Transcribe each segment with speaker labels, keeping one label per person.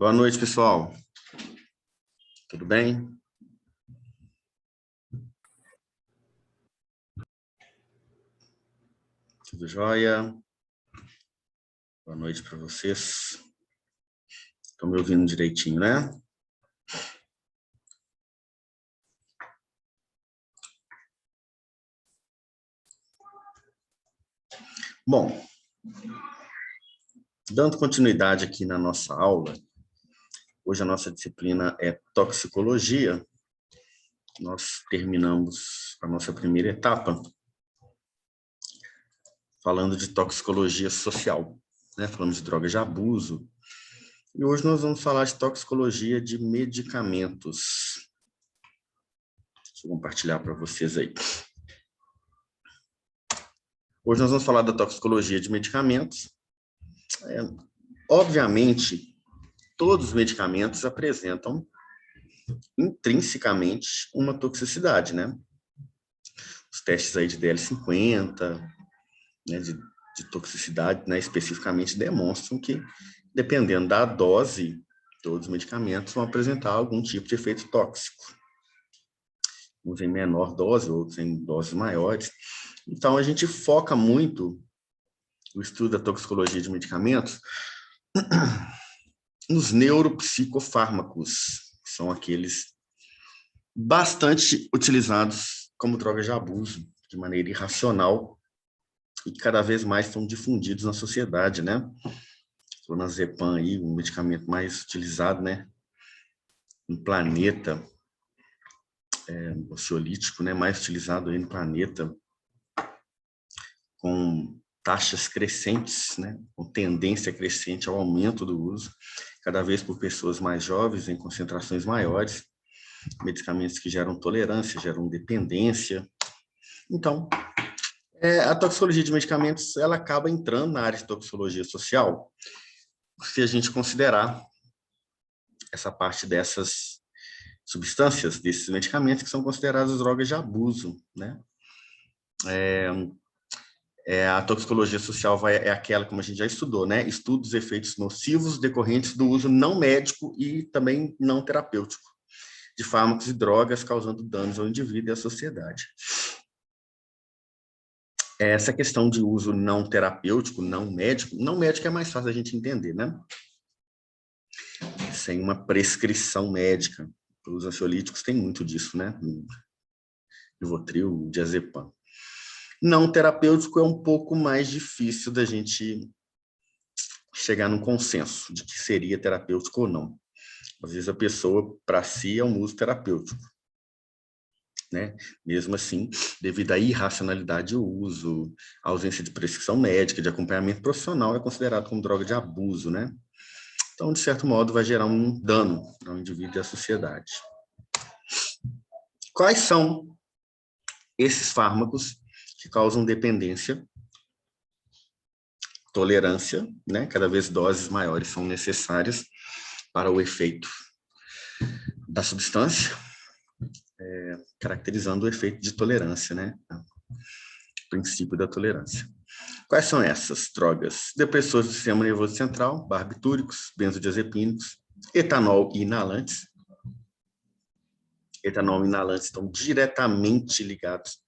Speaker 1: Boa noite, pessoal. Tudo bem? Tudo jóia? Boa noite para vocês. Estão me ouvindo direitinho, né? Bom, dando continuidade aqui na nossa aula, hoje a nossa disciplina é toxicologia. Nós terminamos a nossa primeira etapa falando de toxicologia social, né? Falamos de drogas de abuso. E hoje nós vamos falar de toxicologia de medicamentos. Deixa eu compartilhar para vocês aí. Hoje nós vamos falar da toxicologia de medicamentos. Obviamente, todos os medicamentos apresentam intrinsecamente uma toxicidade, né? Os testes aí de DL50, né, de toxicidade, né, especificamente demonstram que, dependendo da dose, todos os medicamentos vão apresentar algum tipo de efeito tóxico. Uns em menor dose, outros em doses maiores. Então, a gente foca muito o estudo da toxicologia de medicamentos nos neuropsicofármacos, que são aqueles bastante utilizados como drogas de abuso, de maneira irracional, e que cada vez mais estão difundidos na sociedade, né? Clonazepam aí, um medicamento mais utilizado, né, no planeta, ansiolítico, né, mais utilizado aí no planeta, com taxas crescentes, né, com tendência crescente ao aumento do uso, cada vez por pessoas mais jovens, em concentrações maiores, medicamentos que geram tolerância, geram dependência. Então, a toxicologia de medicamentos, ela acaba entrando na área de toxicologia social, se a gente considerar essa parte dessas substâncias, desses medicamentos que são consideradas drogas de abuso, né? A toxicologia social é aquela, como a gente já estudou, né? Estuda os efeitos nocivos decorrentes do uso não médico e também não terapêutico de fármacos e drogas, causando danos ao indivíduo e à sociedade. Essa questão de uso não terapêutico, não médico é mais fácil a gente entender, né? Sem uma prescrição médica. Os ansiolíticos têm muito disso, né? Rivotril, diazepam. Não terapêutico é um pouco mais difícil da gente chegar num consenso de que seria terapêutico ou não. Às vezes a pessoa, para si, é um uso terapêutico, né? Mesmo assim, devido à irracionalidade do uso, à ausência de prescrição médica, de acompanhamento profissional, é considerado como droga de abuso, né? Então, de certo modo, vai gerar um dano ao indivíduo e à sociedade. Quais são esses fármacos que causam dependência, tolerância, né? Cada vez doses maiores são necessárias para o efeito da substância, caracterizando o efeito de tolerância, né? O princípio da tolerância. Quais são essas drogas? Depressores do sistema nervoso central, barbitúricos, benzodiazepínicos, etanol e inalantes. Etanol e inalantes estão diretamente ligados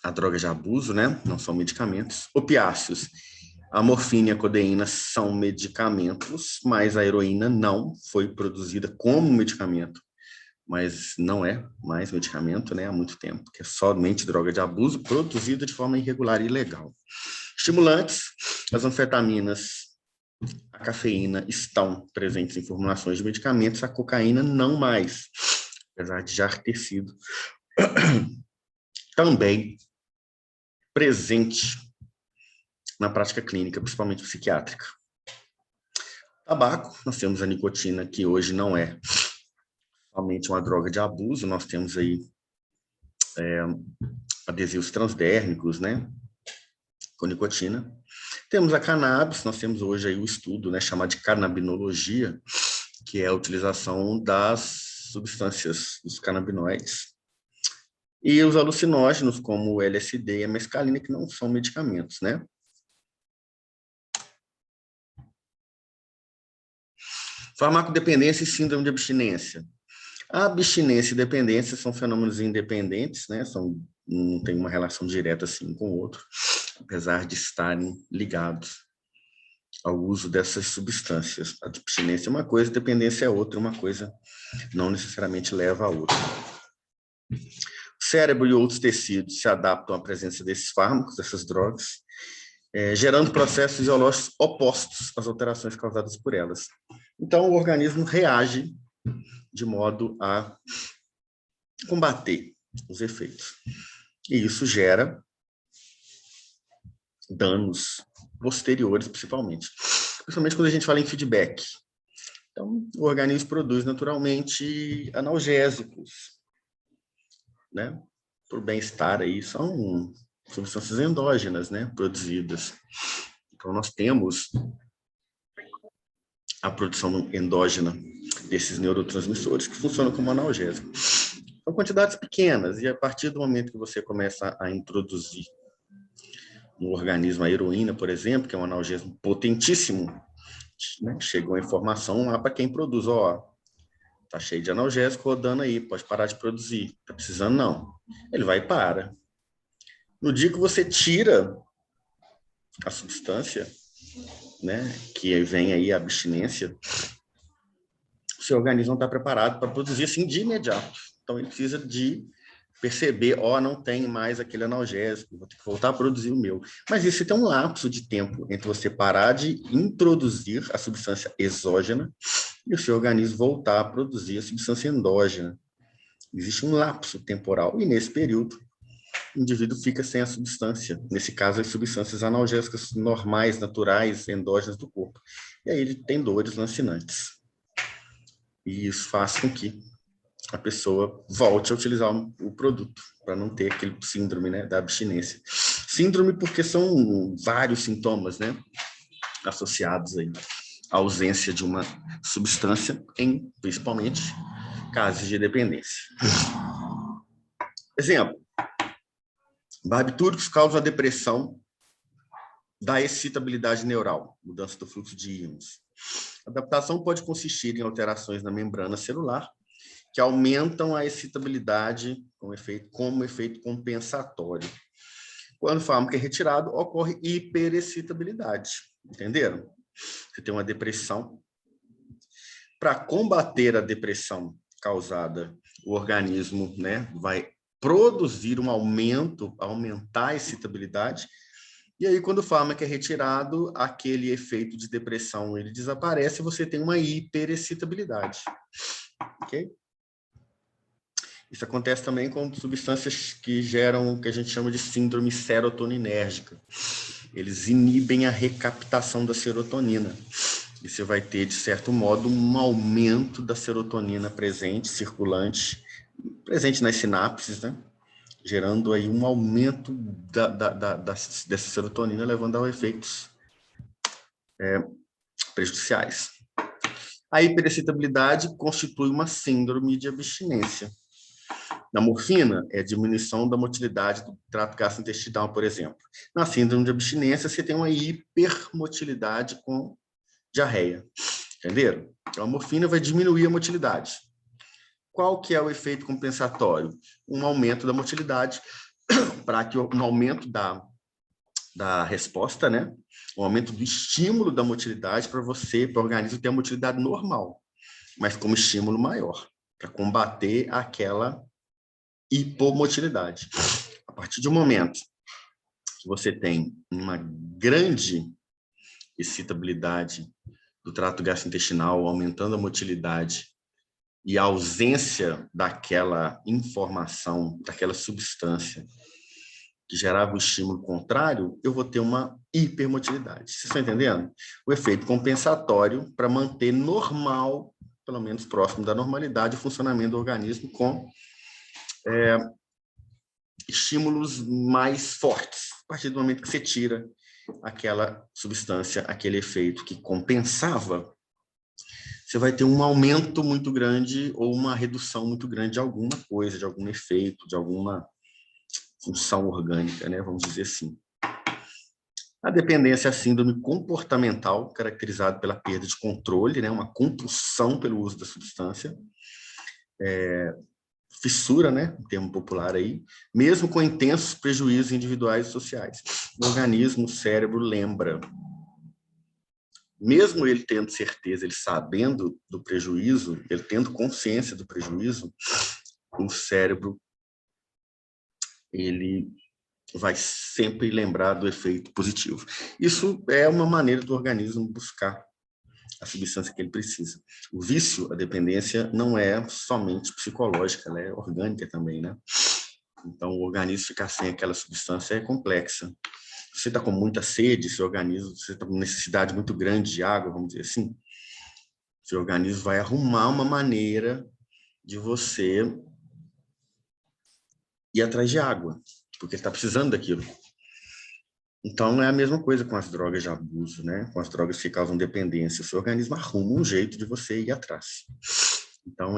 Speaker 1: a drogas de abuso, né? Não são medicamentos. Opiáceos. A morfina e a codeína são medicamentos, mas a heroína não foi produzida como medicamento, mas não é mais medicamento, né? Há muito tempo, que é somente droga de abuso produzida de forma irregular e ilegal. Estimulantes. As anfetaminas, a cafeína estão presentes em formulações de medicamentos, a cocaína não mais, apesar de já ter sido também presente na prática clínica, principalmente psiquiátrica. Tabaco, nós temos a nicotina, que hoje não é somente uma droga de abuso, nós temos aí adesivos transdérmicos, né, com nicotina. Temos a cannabis, nós temos hoje aí o estudo, né, chamado de canabinologia, que é a utilização das substâncias, dos canabinoides. E os alucinógenos, como o LSD e a mescalina, que não são medicamentos, né? Farmacodependência e síndrome de abstinência. A abstinência e dependência são fenômenos independentes, né? Não tem uma relação direta assim com o outro, apesar de estarem ligados ao uso dessas substâncias. A abstinência é uma coisa, a dependência é outra, uma coisa não necessariamente leva a outra. O cérebro e outros tecidos se adaptam à presença desses fármacos, dessas drogas, gerando processos fisiológicos opostos às alterações causadas por elas. Então, o organismo reage de modo a combater os efeitos. E isso gera danos posteriores, principalmente quando a gente fala em feedback. Então, o organismo produz naturalmente analgésicos, né? Para o bem-estar aí, são substâncias endógenas, né? Produzidas. Então, nós temos a produção endógena desses neurotransmissores que funcionam como analgésico. São quantidades pequenas, e a partir do momento que você começa a introduzir no organismo a heroína, por exemplo, que é um analgésico potentíssimo, né? Chegou a informação lá para quem produz, ó, tá cheio de analgésico rodando aí, pode parar de produzir. Tá precisando, não. Ele vai e para. No dia que você tira a substância, né, que vem aí a abstinência, o seu organismo não está preparado para produzir assim de imediato. Então, ele precisa de perceber, ó, não tem mais aquele analgésico, vou ter que voltar a produzir o meu. Mas isso tem um lapso de tempo entre você parar de introduzir a substância exógena e o seu organismo voltar a produzir a substância endógena. Existe um lapso temporal, e nesse período, o indivíduo fica sem a substância. Nesse caso, as substâncias analgésicas normais, naturais, endógenas do corpo. E aí ele tem dores lancinantes. E isso faz com que a pessoa volte a utilizar o produto, para não ter aquele síndrome, né, da abstinência. Síndrome porque são vários sintomas, né, associados aí à ausência de uma substância, em, principalmente, casos de dependência. Exemplo, barbitúricos causam a depressão da excitabilidade neural, mudança do fluxo de íons. A adaptação pode consistir em alterações na membrana celular, que aumentam a excitabilidade como efeito compensatório. Quando o fármaco é retirado, ocorre hiperexcitabilidade. Entenderam? Você tem uma depressão. Para combater a depressão causada, o organismo, né, vai produzir um aumento, aumentar a excitabilidade. E aí, quando o fármaco é retirado, aquele efeito de depressão ele desaparece e você tem uma hiperexcitabilidade. Ok? Isso acontece também com substâncias que geram o que a gente chama de síndrome serotoninérgica. Eles inibem a recaptação da serotonina. E você vai ter, de certo modo, um aumento da serotonina presente, circulante, presente nas sinapses, né? Gerando aí um aumento dessa serotonina, levando a efeitos prejudiciais. A hiperexcitabilidade constitui uma síndrome de abstinência. Na morfina, é diminuição da motilidade do trato gastrointestinal, por exemplo. Na síndrome de abstinência, você tem uma hipermotilidade com diarreia. Entenderam? Então, a morfina vai diminuir a motilidade. Qual que é o efeito compensatório? Um aumento da motilidade, para que um aumento da resposta, né? Um aumento do estímulo da motilidade para o organismo ter a motilidade normal, mas como estímulo maior, para combater aquela hipomotilidade. A partir de um momento que você tem uma grande excitabilidade do trato gastrointestinal, aumentando a motilidade e a ausência daquela informação, daquela substância que gerava o estímulo contrário, eu vou ter uma hipermotilidade. Vocês estão entendendo? O efeito compensatório para manter normal, pelo menos próximo da normalidade, o funcionamento do organismo com estímulos mais fortes. A partir do momento que você tira aquela substância, aquele efeito que compensava, você vai ter um aumento muito grande ou uma redução muito grande de alguma coisa, de algum efeito, de alguma função orgânica, né? Vamos dizer assim. A dependência é a síndrome comportamental, caracterizada pela perda de controle, né, uma compulsão pelo uso da substância, fissura, né, um termo popular aí, mesmo com intensos prejuízos individuais e sociais. O organismo, o cérebro lembra, mesmo ele tendo certeza, ele sabendo do prejuízo, ele tendo consciência do prejuízo, o cérebro, ele vai sempre lembrar do efeito positivo. Isso é uma maneira do organismo buscar a substância que ele precisa. O vício, a dependência, não é somente psicológica, ela é orgânica também, né? Então, o organismo ficar sem aquela substância é complexa. Você está com muita sede, seu organismo, você está com necessidade muito grande de água, vamos dizer assim, seu organismo vai arrumar uma maneira de você ir atrás de água, porque ele está precisando daquilo. Então, é a mesma coisa com as drogas de abuso, né? Com as drogas que causam dependência. O seu organismo arruma um jeito de você ir atrás. Então,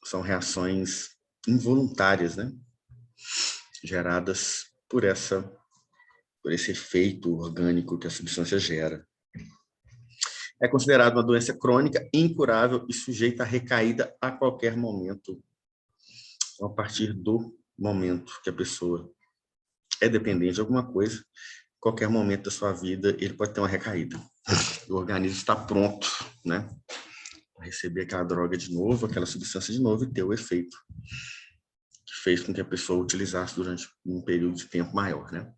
Speaker 1: são reações involuntárias, né? Geradas por esse efeito orgânico que a substância gera. É considerada uma doença crônica, incurável e sujeita a recaída a qualquer momento, a partir do momento que a pessoa é dependente de alguma coisa, qualquer momento da sua vida, ele pode ter uma recaída. O organismo está pronto, né, para receber aquela droga de novo, aquela substância de novo e ter o efeito que fez com que a pessoa utilizasse durante um período de tempo maior, né?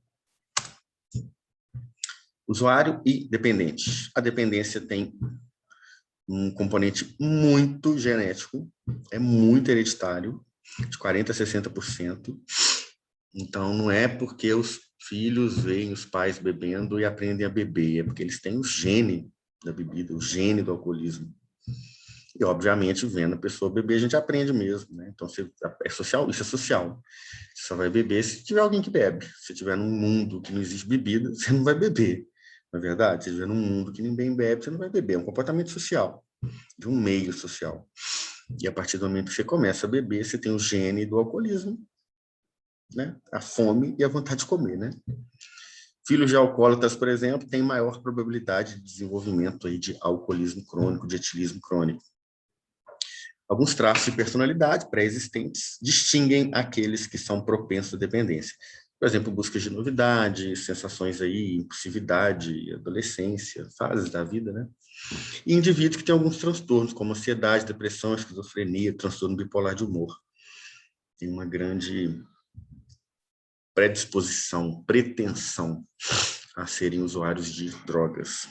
Speaker 1: Usuário e dependente. A dependência tem um componente muito genético, é muito hereditário, de 40% a 60%. Então, não é porque os filhos veem os pais bebendo e aprendem a beber, é porque eles têm o gene da bebida, o gene do alcoolismo. E, obviamente, vendo a pessoa beber, a gente aprende mesmo, né? Então, é social, isso é social. Você só vai beber se tiver alguém que bebe. Se tiver num mundo que não existe bebida, você não vai beber. Na verdade, se estiver num mundo que ninguém bebe, você não vai beber. É um comportamento social, de um meio social. E a partir do momento que você começa a beber, você tem o gene do alcoolismo, né? A fome e a vontade de comer, né? Filhos de alcoólatras, por exemplo, têm maior probabilidade de desenvolvimento aí de alcoolismo crônico, de etilismo crônico. Alguns traços de personalidade pré-existentes distinguem aqueles que são propensos à dependência. Por exemplo, busca de novidade, sensações aí, impulsividade, adolescência, fases da vida, né? E indivíduos que têm alguns transtornos, como ansiedade, depressão, esquizofrenia, transtorno bipolar de humor. Tem uma grande predisposição, pretensão a serem usuários de drogas.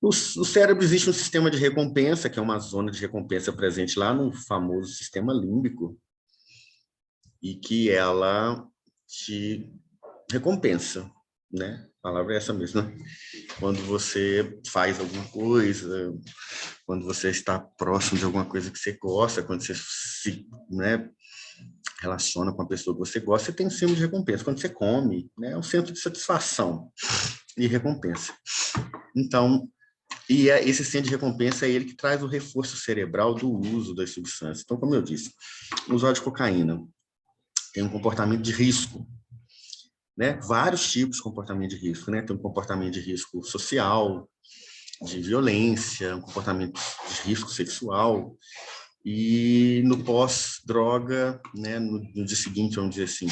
Speaker 1: No cérebro existe um sistema de recompensa, que é uma zona de recompensa presente lá no famoso sistema límbico, e que ela te recompensa, né? A palavra é essa mesmo, né? Quando você faz alguma coisa, quando você está próximo de alguma coisa que você gosta, quando você se, né, relaciona com a pessoa que você gosta, você tem um símbolo de recompensa. Quando você come, né, é um centro de satisfação e recompensa. Então, esse centro de recompensa é ele que traz o reforço cerebral do uso das substâncias. Então, como eu disse, o usuário de cocaína tem um comportamento de risco, né? Vários tipos de comportamento de risco, né? Tem um comportamento de risco social, de violência, um comportamento de risco sexual, e no pós-droga, né, no dia seguinte, vamos dizer assim,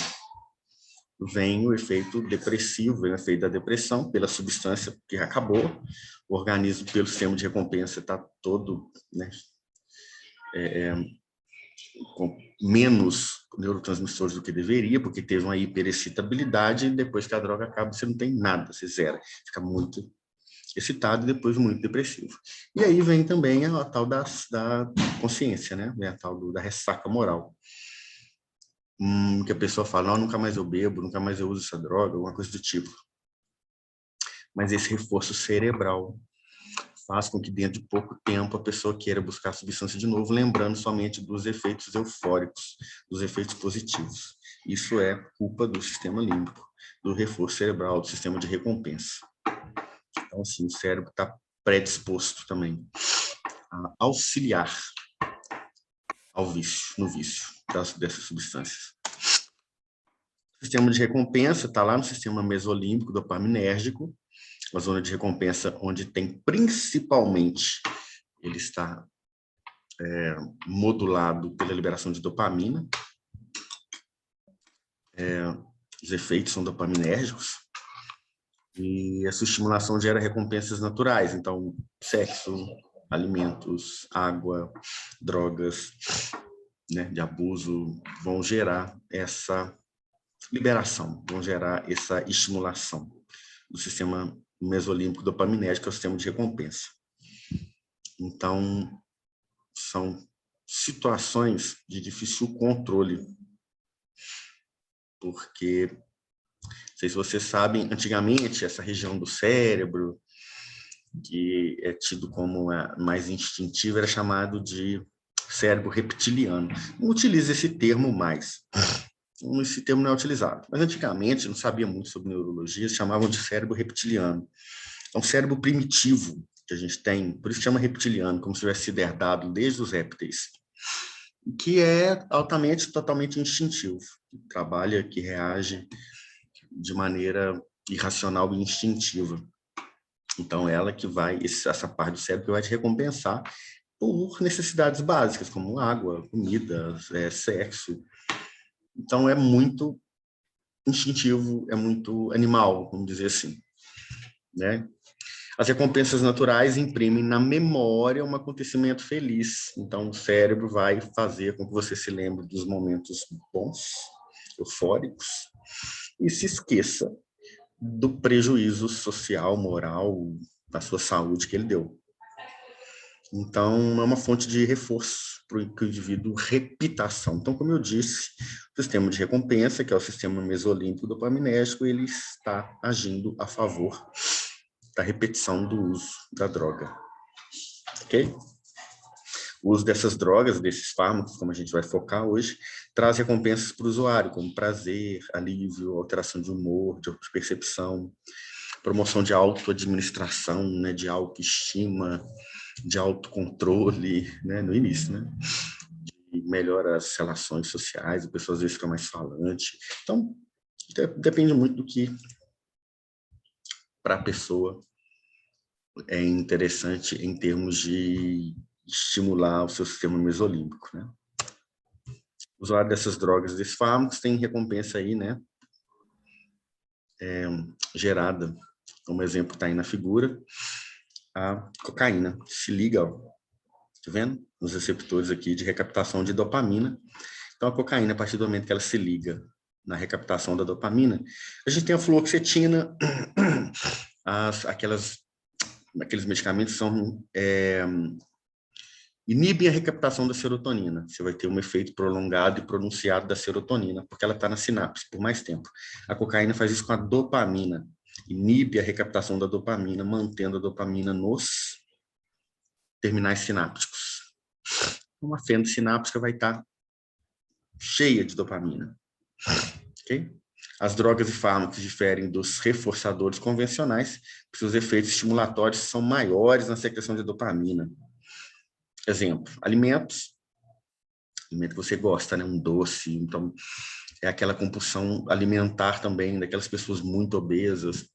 Speaker 1: vem o efeito depressivo, vem o efeito da depressão pela substância que acabou, o organismo, pelo sistema de recompensa, está todo, né, com menos neurotransmissores do que deveria, porque teve uma hiperexcitabilidade, e depois que a droga acaba, você não tem nada, você zera, fica muito excitado e depois muito depressivo. E aí vem também a tal da consciência, né? Vem a tal da ressaca moral. Que a pessoa fala, não, nunca mais eu bebo, nunca mais eu uso essa droga, alguma coisa do tipo. Mas esse reforço cerebral faz com que dentro de pouco tempo a pessoa queira buscar a substância de novo, lembrando somente dos efeitos eufóricos, dos efeitos positivos. Isso é culpa do sistema límbico, do reforço cerebral, do sistema de recompensa. Então, assim, o cérebro está predisposto também a auxiliar ao vício, no vício dessas substâncias. sistema de recompensa está lá no sistema mesolímbico dopaminérgico, a zona de recompensa onde tem principalmente, ele está modulado pela liberação de dopamina. Os efeitos são dopaminérgicos e essa estimulação gera recompensas naturais, então sexo, alimentos, água, drogas, né, de abuso vão gerar essa liberação, vão gerar essa estimulação do sistema mesolímbico dopaminérgico, que é o sistema de recompensa. Então, são situações de difícil controle, porque, não sei se vocês sabem, antigamente, essa região do cérebro, que é tido como a mais instintiva, era chamado de cérebro reptiliano. Não utiliza esse termo mais. Esse termo não é utilizado. Mas antigamente, não sabia muito sobre neurologia, chamavam de cérebro reptiliano. É um cérebro primitivo que a gente tem, por isso chama reptiliano, como se tivesse sido herdado desde os répteis, que é altamente, totalmente instintivo, que trabalha, que reage de maneira irracional e instintiva. Então, ela que vai, essa parte do cérebro que vai te recompensar por necessidades básicas, como água, comida, sexo. Então, é muito instintivo, é muito animal, vamos dizer assim, né? As recompensas naturais imprimem na memória um acontecimento feliz. Então, o cérebro vai fazer com que você se lembre dos momentos bons, eufóricos, e se esqueça do prejuízo social, moral, da sua saúde que ele deu. Então, é uma fonte de reforço para o indivíduo repita a ação. Então, como eu disse, o sistema de recompensa, que é o sistema mesolímbico dopaminérgico, ele está agindo a favor da repetição do uso da droga. Ok? O uso dessas drogas, desses fármacos, como a gente vai focar hoje, traz recompensas para o usuário, como prazer, alívio, alteração de humor, de percepção, promoção de autoadministração, né, de autoestima, de autocontrole, né, no início, né? Melhora as relações sociais, a pessoa às vezes fica mais falante. Então, depende muito do que para a pessoa é interessante em termos de estimular o seu sistema mesolímbico, né? O usuário dessas drogas, desses fármacos, tem recompensa aí, né? Gerada, como exemplo está aí na figura, a cocaína se liga, ó, tá vendo? Nos receptores aqui de recaptação de dopamina. Então, a cocaína, a partir do momento que ela se liga na recaptação da dopamina, a gente tem a fluoxetina, aqueles medicamentos são inibem a recaptação da serotonina. Você vai ter um efeito prolongado e pronunciado da serotonina, porque ela está na sinapse por mais tempo. A cocaína faz isso com a dopamina, inibe a recaptação da dopamina, mantendo a dopamina nos terminais sinápticos. Uma fenda sináptica vai estar cheia de dopamina. Okay? As drogas e fármacos diferem dos reforçadores convencionais, porque seus efeitos estimulatórios são maiores na secreção de dopamina. Exemplo, alimentos. Alimento que você gosta, né? Um doce. Então, é aquela compulsão alimentar também daquelas pessoas muito obesas,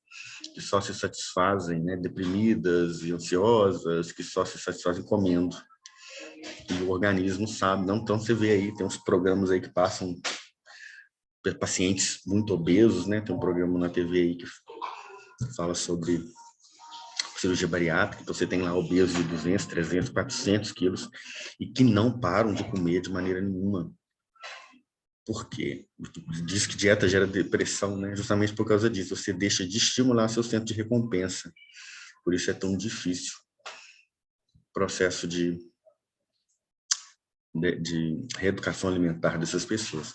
Speaker 1: que só se satisfazem, né? Deprimidas e ansiosas, que só se satisfazem comendo. E o organismo sabe, não? Então, você vê aí, tem uns programas aí que passam pacientes muito obesos, né? Tem um programa na TV aí que fala sobre cirurgia bariátrica, então você tem lá obesos de 200, 300, 400 quilos e que não param de comer de maneira nenhuma. Por quê? Diz que dieta gera depressão, né? Justamente por causa disso, você deixa de estimular seu centro de recompensa. Por isso é tão difícil o processo de reeducação alimentar dessas pessoas.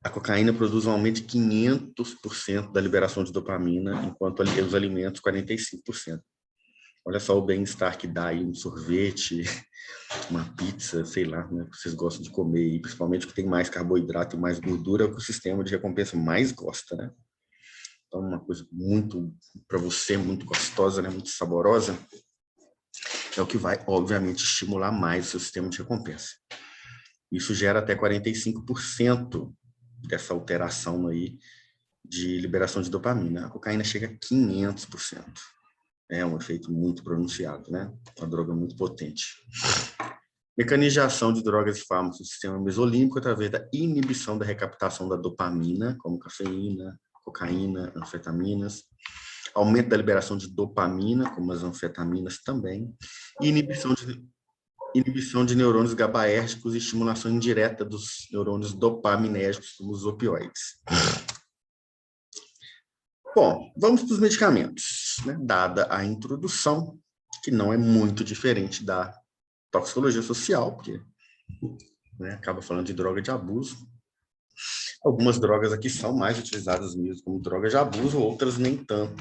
Speaker 1: A cocaína produz um aumento de 500% da liberação de dopamina, enquanto os alimentos 45%. Olha só o bem-estar que dá aí um sorvete, uma pizza, sei lá, né, que vocês gostam de comer, e principalmente que tem mais carboidrato e mais gordura, é o que o sistema de recompensa mais gosta, né? Então, uma coisa muito, para você, muito gostosa, né, muito saborosa, é o que vai, obviamente, estimular mais o seu sistema de recompensa. Isso gera até 45% dessa alteração aí de liberação de dopamina. A cocaína chega a 500%. É um efeito muito pronunciado, né? Uma droga muito potente. Mecanismo de ação de drogas e fármacos do sistema mesolímbico através da inibição da recaptação da dopamina, como cafeína, cocaína, anfetaminas, aumento da liberação de dopamina, como as anfetaminas também, e inibição de neurônios GABAérgicos e estimulação indireta dos neurônios dopaminérgicos, como os opioides. Bom, vamos para os medicamentos, né? Dada a introdução, que não é muito diferente da toxicologia social, porque, né, acaba falando de droga de abuso. Algumas drogas aqui são mais utilizadas mesmo como droga de abuso, outras nem tanto.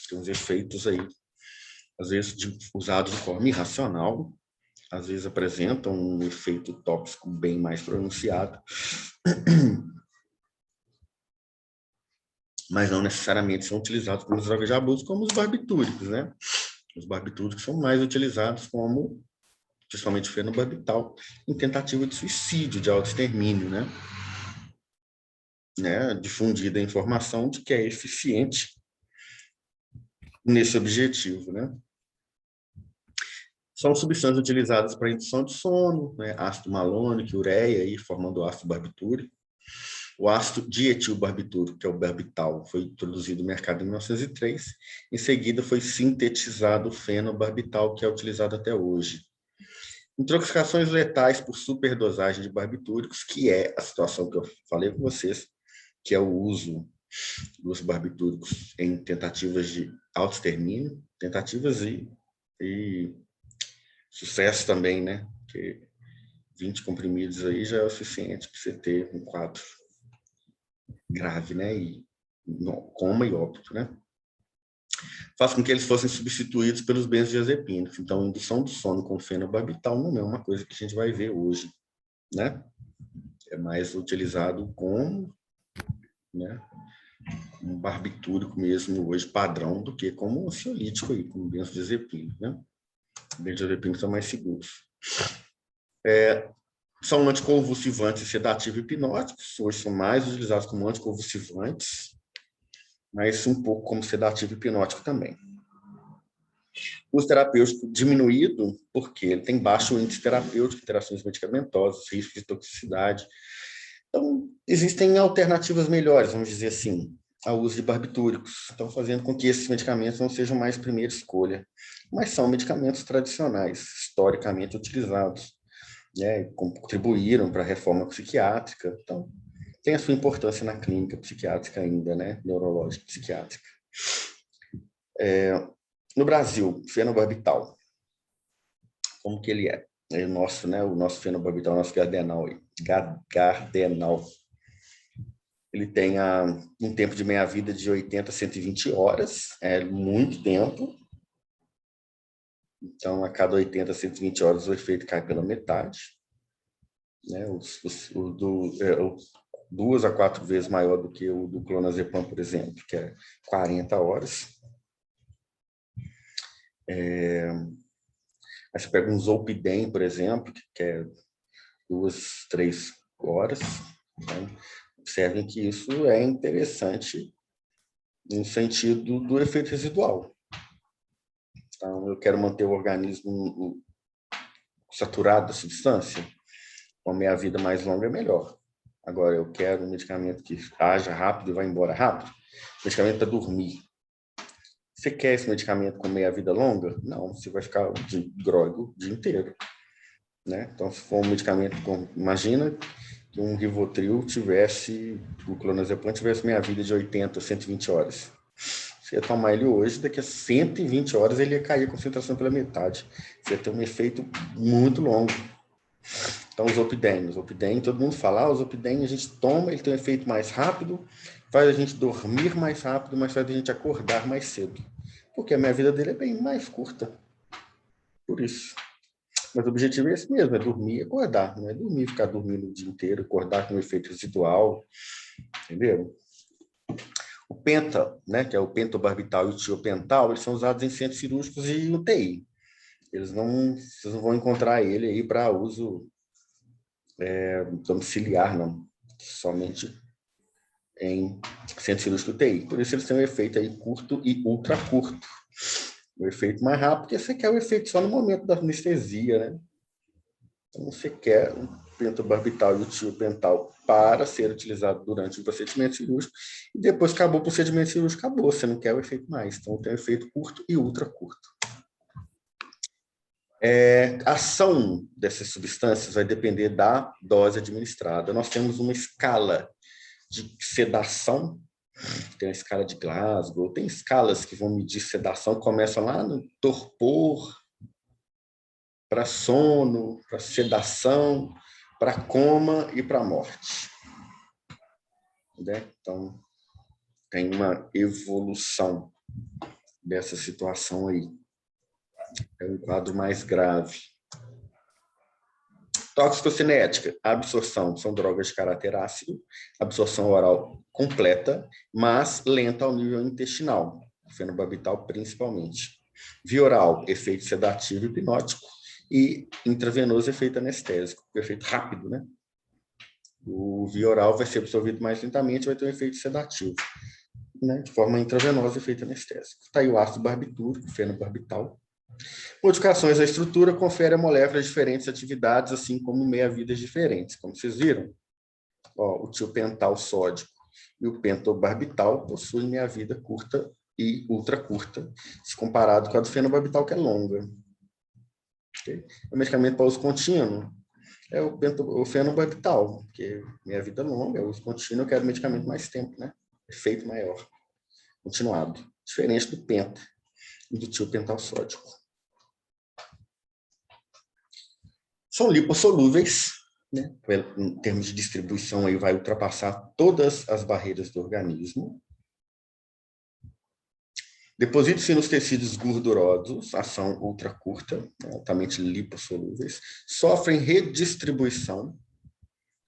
Speaker 1: Tem uns efeitos aí, às vezes usados de forma irracional, às vezes apresentam um efeito tóxico bem mais pronunciado, mas não necessariamente são utilizados como drogas de abuso, como os barbitúricos, né? Os barbitúricos são mais utilizados como, principalmente fenobarbital, em tentativa de suicídio, de autoextermínio, né? Difundida a informação de que é eficiente nesse objetivo, né? São substâncias utilizadas para indução de sono, né? Ácido malônico, ureia, aí, formando o ácido barbitúrico. O ácido dietilbarbitúrico, que é o barbital, foi introduzido no mercado em 1903. Em seguida, foi sintetizado o fenobarbital, que é utilizado até hoje. Intoxicações letais por superdosagem de barbitúricos, que é a situação que eu falei com vocês, que é o uso dos barbitúricos em tentativas de autoextermínio, tentativas e sucesso também, né? Porque 20 comprimidos aí já é o suficiente para você ter um quadro grave, né? E coma e óbito, né? Faz com que eles fossem substituídos pelos benzodiazepínicos. Então, a indução do sono com fenobarbital não é uma coisa que a gente vai ver hoje, né? É mais utilizado como, né, um barbitúrico mesmo hoje padrão do que como um ansiolítico aí, como benzodiazepínico, né? Benzodiazepínicos são mais seguros. São anticonvulsivantes, sedativos e hipnóticos. Hoje são mais utilizados como anticonvulsivantes, mas um pouco como sedativo e hipnótico também. O uso terapêutico diminuído, porque ele tem baixo índice terapêutico, interações medicamentosas, risco de toxicidade. Então, existem alternativas melhores, vamos dizer assim, ao uso de barbitúricos. Estão fazendo com que esses medicamentos não sejam mais primeira escolha, mas são medicamentos tradicionais, historicamente utilizados, né? Contribuíram para a reforma psiquiátrica. Então, tem a sua importância na clínica psiquiátrica ainda, né? Neurológica psiquiátrica. No Brasil, fenobarbital, como que ele é? É o nosso, né? O nosso fenobarbital, o nosso Gardenal. Ele tem um tempo de meia-vida de 80 a 120 horas, é muito tempo. Então, a cada 80 a 120 horas, o efeito cai pela metade. Né? 2 a 4 vezes maior do que o do clonazepam, por exemplo, que é 40 horas. Aí você pega um zolpidem, por exemplo, que é 2, 3 horas. Né? Observem que isso é interessante no sentido do efeito residual. Então, eu quero manter o organismo saturado da substância, com a minha vida mais longa é melhor. Agora, eu quero um medicamento que haja rápido e vá embora rápido. Medicamento para dormir. Você quer esse medicamento com meia-vida longa? Não, você vai ficar de grogue o dia inteiro. Né? Então, se for um medicamento, imagina que um Rivotril tivesse, o clonazepam tivesse meia-vida de 80, 120 horas. Você ia tomar ele hoje, daqui a 120 horas ele ia cair a concentração pela metade. Você ia ter um efeito muito longo. Então, os Zolpidem, todo mundo fala, o Zolpidem a gente toma, ele tem um efeito mais rápido, faz a gente dormir mais rápido, mas faz a gente acordar mais cedo. Porque a minha vida dele é bem mais curta. Por isso. Mas o objetivo é esse mesmo, é dormir e acordar. Não é dormir, ficar dormindo o dia inteiro, acordar com um efeito residual, entendeu? O penta, né, que é o pentobarbital e o tiopental, eles são usados em centros cirúrgicos e UTI. Vocês não vão encontrar ele aí para uso domiciliar, não. Somente em centro cirúrgico UTI. Por isso eles têm um efeito aí curto e ultra curto. O efeito mais rápido, porque você quer o efeito só no momento da anestesia, né? Então, você quer o pentobarbital e o tiopental para ser utilizado durante o procedimento cirúrgico, e depois acabou o procedimento cirúrgico, acabou, você não quer o efeito mais. Então, tem um efeito curto e ultra curto. A ação dessas substâncias vai depender da dose administrada. Nós temos uma escala de sedação, tem a escala de Glasgow, tem escalas que vão medir sedação, começam lá no torpor, para sono, para sedação, para coma e para morte. Né? Então, tem uma evolução dessa situação aí. É um quadro mais grave. Toxicocinética, absorção, são drogas de caráter ácido, absorção oral completa, mas lenta ao nível intestinal, fenobarbital principalmente. Via oral, efeito sedativo e hipnótico, e intravenoso, efeito anestésico, efeito rápido, né? O via oral vai ser absorvido mais lentamente, vai ter um efeito sedativo, né? De forma intravenosa, efeito anestésico. Está aí o ácido barbitúrico, fenobarbital. Modificações da estrutura confere a moléculas diferentes atividades, assim como meia-vidas diferentes. Como vocês viram, ó, o tiopental sódico e o pentobarbital possuem meia-vida curta e ultra curta, se comparado com a do fenobarbital, que é longa. Okay? O medicamento para uso contínuo é o fenobarbital, porque meia-vida longa, é uso contínuo, eu quero medicamento mais tempo, né? Efeito maior, continuado. Diferente do penta e do tiopental sódico. São lipossolúveis, né? Em termos de distribuição, aí vai ultrapassar todas as barreiras do organismo. Depositam-se nos tecidos gordurosos, ação ultra curta, né? Altamente lipossolúveis, sofrem redistribuição,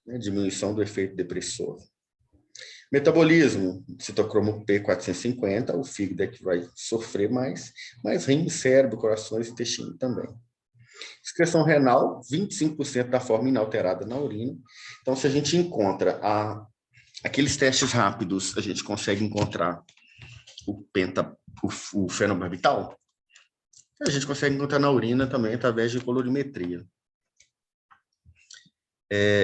Speaker 1: né? Diminuição do efeito depressor. Metabolismo, citocromo P450, o fígado é que vai sofrer mais, mas rim, cérebro, corações e intestino também. Excreção renal, 25% da forma inalterada na urina. Então, se a gente encontra aqueles testes rápidos, a gente consegue encontrar o fenobarbital, a gente consegue encontrar na urina também através de colorimetria.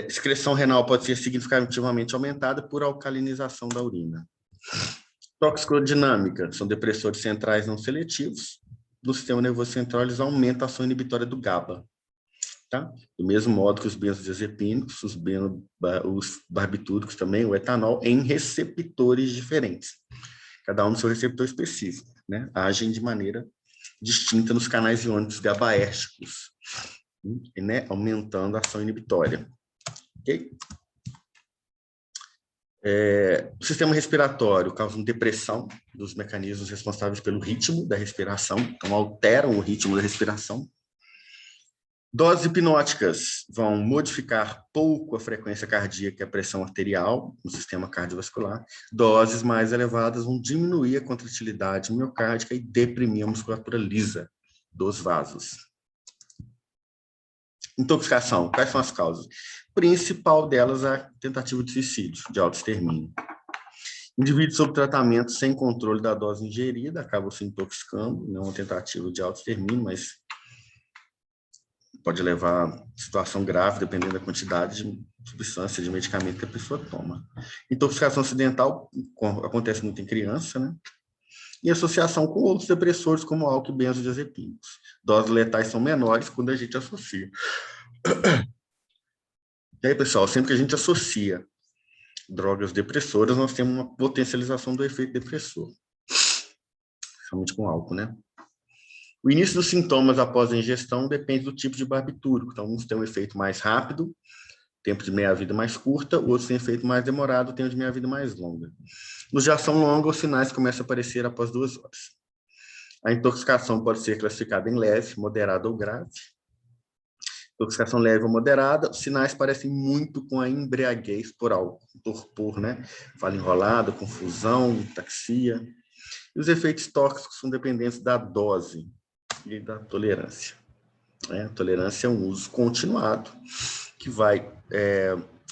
Speaker 1: Excreção renal pode ser significativamente aumentada por alcalinização da urina. Toxicodinâmica, são depressores centrais não seletivos. No sistema nervoso central, eles aumentam a ação inibitória do GABA. Tá? Do mesmo modo que os benzodiazepínicos, os barbitúricos também, o etanol, em receptores diferentes. Cada um no seu receptor específico, né? Agem de maneira distinta nos canais iônicos GABAérgicos, né? Aumentando a ação inibitória. Okay? O sistema respiratório causa depressão dos mecanismos responsáveis pelo ritmo da respiração, então alteram o ritmo da respiração. Doses hipnóticas vão modificar pouco a frequência cardíaca e a pressão arterial no sistema cardiovascular. Doses mais elevadas vão diminuir a contratilidade miocárdica e deprimir a musculatura lisa dos vasos. Intoxicação. Quais são as causas? Principal delas é a tentativa de suicídio, de autoextermínio. Indivíduos sob tratamento sem controle da dose ingerida acabam se intoxicando, não uma tentativa de autoextermínio, mas pode levar a situação grave, dependendo da quantidade de substância, de medicamento que a pessoa toma. Intoxicação acidental acontece muito em criança, né? E associação com outros depressores, como álcool e benzodiazepínicos. Doses letais são menores quando a gente associa. E aí, pessoal, sempre que a gente associa drogas depressoras, nós temos uma potencialização do efeito depressor. Principalmente com álcool, né? O início dos sintomas após a ingestão depende do tipo de barbitúrico. Então, uns têm um efeito mais rápido, tempo de meia-vida mais curta, outros têm efeito mais demorado, tempo de meia-vida mais longa. Nos de ação longa, os sinais começam a aparecer após 2 horas. A intoxicação pode ser classificada em leve, moderada ou grave. Intoxicação leve ou moderada, os sinais parecem muito com a embriaguez por álcool, torpor, né? Fala enrolada, confusão, taxia. E os efeitos tóxicos são dependentes da dose e da tolerância. A tolerância é um uso continuado que vai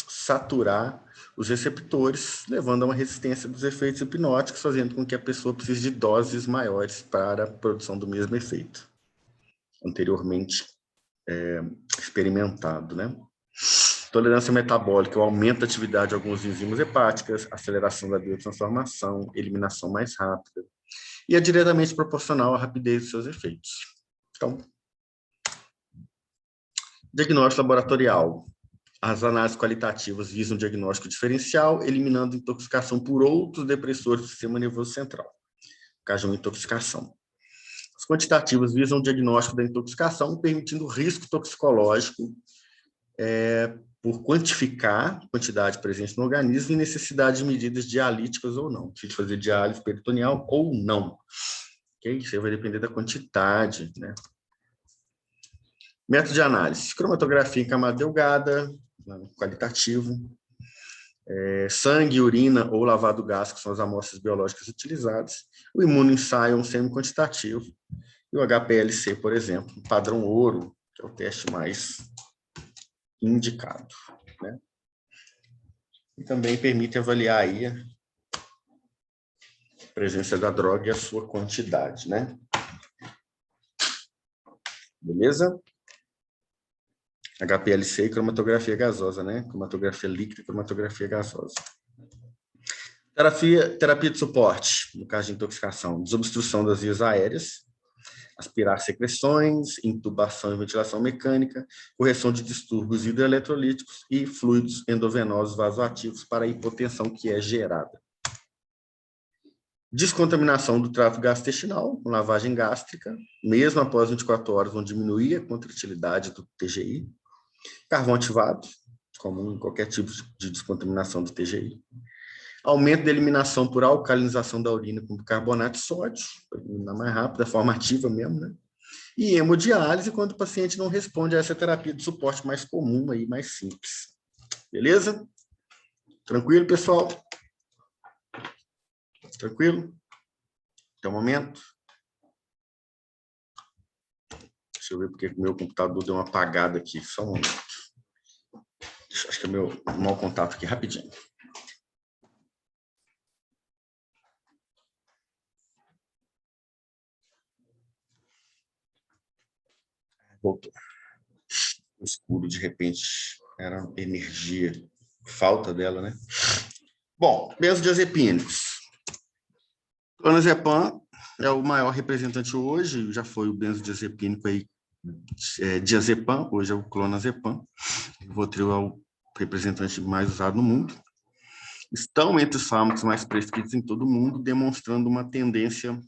Speaker 1: saturar os receptores, levando a uma resistência dos efeitos hipnóticos, fazendo com que a pessoa precise de doses maiores para a produção do mesmo efeito, anteriormente experimentado, né? Tolerância metabólica, o aumento da atividade de algumas enzimas hepáticas, aceleração da biotransformação, eliminação mais rápida, e é diretamente proporcional à rapidez dos seus efeitos. Então, diagnóstico laboratorial. As análises qualitativas visam diagnóstico diferencial, eliminando intoxicação por outros depressores do sistema nervoso central, caso de uma intoxicação. As quantitativas visam o diagnóstico da intoxicação, permitindo o risco toxicológico por quantificar a quantidade presente no organismo e necessidade de medidas dialíticas ou não, se fazer diálise peritoneal ou não. Okay? Isso vai depender da quantidade, né? Método de análise: cromatografia em camada delgada, qualitativo. Sangue, urina ou lavado gástrico são as amostras biológicas utilizadas. O imunoensaio é um semi-quantitativo. E o HPLC, por exemplo, padrão ouro, que é o teste mais indicado, né? E também permite avaliar aí a presença da droga e a sua quantidade, né? Beleza? HPLC e cromatografia gasosa, né? Cromatografia líquida e cromatografia gasosa. Terapia de suporte, no caso de intoxicação, desobstrução das vias aéreas, aspirar secreções, intubação e ventilação mecânica, correção de distúrbios hidroeletrolíticos e fluidos endovenosos vasoativos para a hipotensão que é gerada. Descontaminação do trato gastrointestinal, com lavagem gástrica, mesmo após 24 horas, vão diminuir a contratilidade do TGI. Carvão ativado, comum em qualquer tipo de descontaminação do TGI. Aumento da eliminação por alcalinização da urina com bicarbonato de sódio, para eliminar mais rápido, da forma ativa mesmo, né? E hemodiálise, quando o paciente não responde a essa terapia de suporte mais comum, aí, mais simples. Beleza? Tranquilo, pessoal? Tranquilo? Até o momento. Deixa eu ver porque o meu computador deu uma apagada aqui. Só um momento. Acho que é o meu mau contato aqui, rapidinho. Voltou. O escuro, de repente, era energia. Falta dela, né? Bom, benzodiazepínicos. Clonazepam é o maior representante hoje, já foi o benzodiazepínico aí, diazepam, hoje é o clonazepam. O Rivotril é o representante mais usado no mundo. Estão entre os fármacos mais prescritos em todo o mundo, demonstrando uma tendência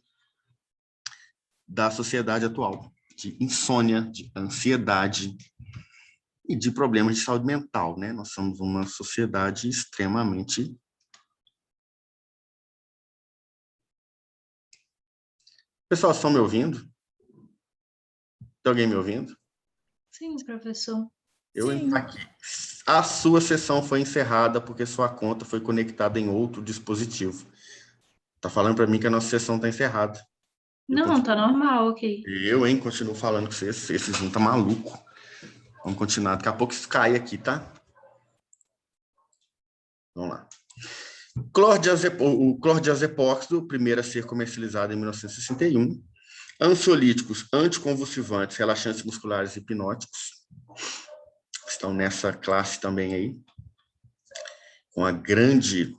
Speaker 1: da sociedade atual, de insônia, de ansiedade e de problemas de saúde mental, né? Nós somos uma sociedade extremamente... Pessoal, estão me ouvindo? Tem alguém me ouvindo?
Speaker 2: Sim, professor.
Speaker 1: Eu entro aqui. A sua sessão foi encerrada porque sua conta foi conectada em outro dispositivo. Tá falando para mim que a nossa sessão está encerrada.
Speaker 2: Não, tá normal, ok.
Speaker 1: Eu continuo falando com vocês. Esses não tá maluco. Vamos continuar. Daqui a pouco isso cai aqui, tá? Vamos lá. O clordiazepóxido, primeiro a ser comercializado em 1961. Ansiolíticos, anticonvulsivantes, relaxantes musculares e hipnóticos. Estão nessa classe também aí. Com a grande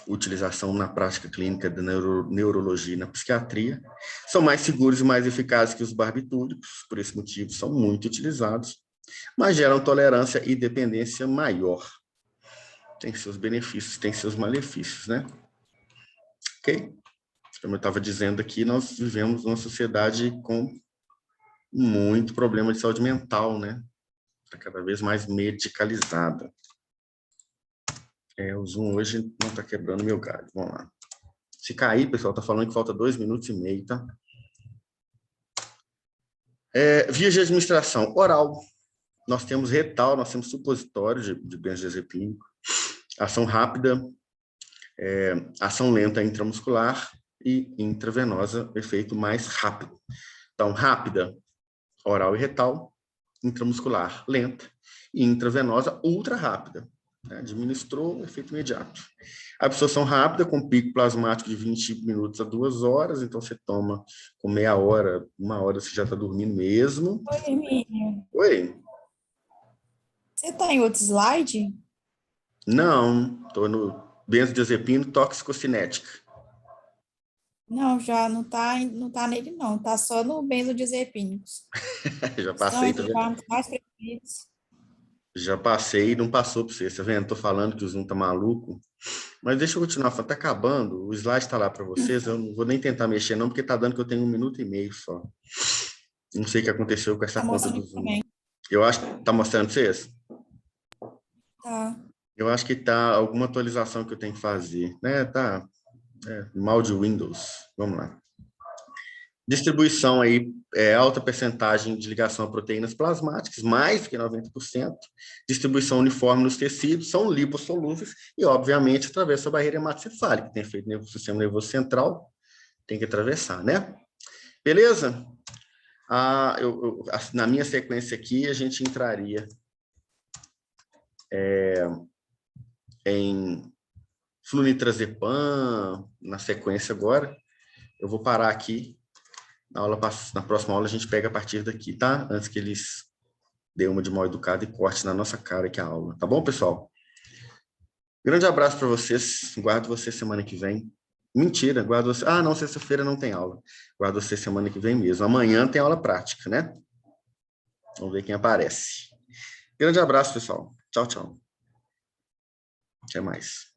Speaker 1: utilização na prática clínica da neurologia e na psiquiatria. São mais seguros e mais eficazes que os barbitúricos, por esse motivo são muito utilizados, mas geram tolerância e dependência maior. Tem seus benefícios, tem seus malefícios, né? Ok? Como eu estava dizendo aqui, nós vivemos numa sociedade com muito problema de saúde mental, né? Está cada vez mais medicalizada. O Zoom hoje não está quebrando meu galho. Vamos lá. Se cair, pessoal, está falando que falta 2 minutos e meio, tá? Vias de administração. Oral. Nós temos retal, nós temos supositório de benzodiazepínico. Ação rápida, ação lenta intramuscular e intravenosa, efeito mais rápido. Então, rápida, oral e retal, intramuscular, lenta, e intravenosa, ultra rápida. né? Administrou, efeito imediato. Absorção rápida, com pico plasmático de 20 minutos a 2 horas, então você toma com meia hora, 1 hora, você já está dormindo mesmo.
Speaker 3: Oi, Emílio.
Speaker 1: Oi?
Speaker 3: Você está em outro slide?
Speaker 1: Não, estou no benzodiazepina toxicocinética.
Speaker 3: Não, já não tá nele, não. Tá só no benzodiazepínicos.
Speaker 1: Já
Speaker 3: São
Speaker 1: passei, tá
Speaker 3: os
Speaker 1: vendo?
Speaker 3: fármacos mais preferidos.
Speaker 1: Já passei, não passou para você, tá vendo? Estou falando que o Zoom tá maluco. Mas deixa eu continuar falando, tá acabando, o slide está lá para vocês, eu não vou nem tentar mexer não, porque tá dando que eu tenho 1 minuto e meio só. Não sei o que aconteceu com essa
Speaker 3: Tá
Speaker 1: conta do
Speaker 3: mostrando
Speaker 1: Zoom.
Speaker 3: também.
Speaker 1: Eu acho que tá mostrando vocês?
Speaker 3: Tá.
Speaker 1: Eu acho que tá alguma atualização que eu tenho que fazer, né? Tá, mal de Windows. Vamos lá. Distribuição aí, alta percentagem de ligação a proteínas plasmáticas, mais do que 90%. Distribuição uniforme nos tecidos, são lipossolúveis e, obviamente, atravessa a barreira hematocefálica, que tem efeito no sistema nervoso central, tem que atravessar, né? Beleza? Na minha sequência aqui, a gente entraria em flunitrazepam, na sequência agora. Eu vou parar aqui. Na próxima aula, a gente pega a partir daqui, tá? Antes que eles dêem uma de mal educada e corte na nossa cara aqui a aula. Tá bom, pessoal? Grande abraço para vocês. Guardo vocês semana que vem. Mentira, guardo você. Ah, não, sexta-feira não tem aula. Guardo você semana que vem mesmo. Amanhã tem aula prática, né? Vamos ver quem aparece. Grande abraço, pessoal. Tchau, tchau. Até mais.